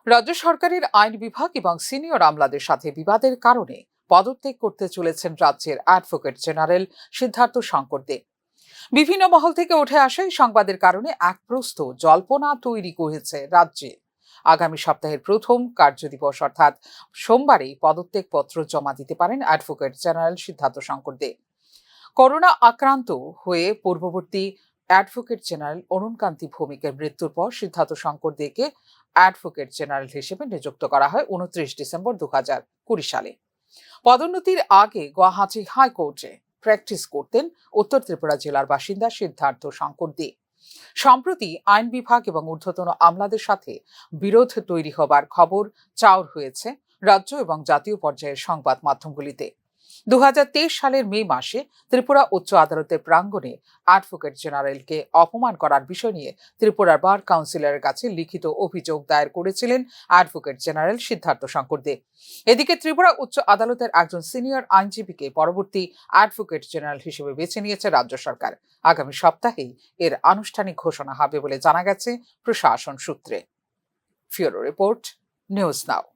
রাজ্য সরকারের আইন বিভাগ এবং সিনিয়র আমলাদের সাথে বিবাদের কারণে পদত্যাগ করতে চলেছেন রাজ্যের অ্যাডভোকেট জেনারেল সিদ্ধার্থ শঙ্কর দে। বিভিন্ন মহল থেকে উঠে আসা এই সংবাদের কারণে এক প্রস্থ জল্পনা তৈরি হয়েছে রাজ্যে। আগামী সপ্তাহের প্রথম কার্যদিবস অর্থাৎ সোমবারেই পদত্যাগ পত্র জমা দিতে পারেন অ্যাডভোকেট জেনারেল সিদ্ধার্থ শঙ্কর দে। করোনা আক্রান্ত হয়ে পূর্ববর্তী অ্যাডভোকেট জেনারেল অরুণকান্তি ভৌমিকের মৃত্যুর পর সিদ্ধার্থ শঙ্কর দেকে অ্যাডভোকেট জেনারেল হিসেবে নিযুক্ত করা হয় 29 ডিসেম্বর 2020 সালে। পদোন্নতির আগে গুয়াহাটি হাইকোর্টে প্র্যাকটিস করতেন উত্তর ত্রিপুরা জেলার বাসিন্দা সিদ্ধার্থ শঙ্কর দে। সম্প্রতি আইন বিভাগ এবং ঊর্ধ্বতন আমলাদের সাথে বিরোধ তৈরি হবার খবর চাউর হয়েছে রাজ্য এবং জাতীয় পর্যায়ের সংবাদ মাধ্যমগুলিতে। 2023 সালের মে মাসে ত্রিপুরা উচ্চ আদালতের প্রাঙ্গণে অ্যাডভোকেট জেনারেলকে অপমান করার বিষয় নিয়ে ত্রিপুরার বার কাউন্সিলরের কাছে লিখিত অভিযোগ দায়ের করেছিলেন অ্যাডভোকেট জেনারেল সিদ্ধার্থ শঙ্কর দে। এদিকে ত্রিপুরা উচ্চ আদালতের একজন সিনিয়র আইনজীবীকে পরবর্তী অ্যাডভোকেট জেনারেল হিসেবে বেছে নিয়েছে রাজ্য সরকার। আগামী সপ্তাহেই এর আনুষ্ঠানিক ঘোষণা হবে বলে জানা গেছে প্রশাসন সূত্রে। ফিউরো রিপোর্ট, নিউজ নাও।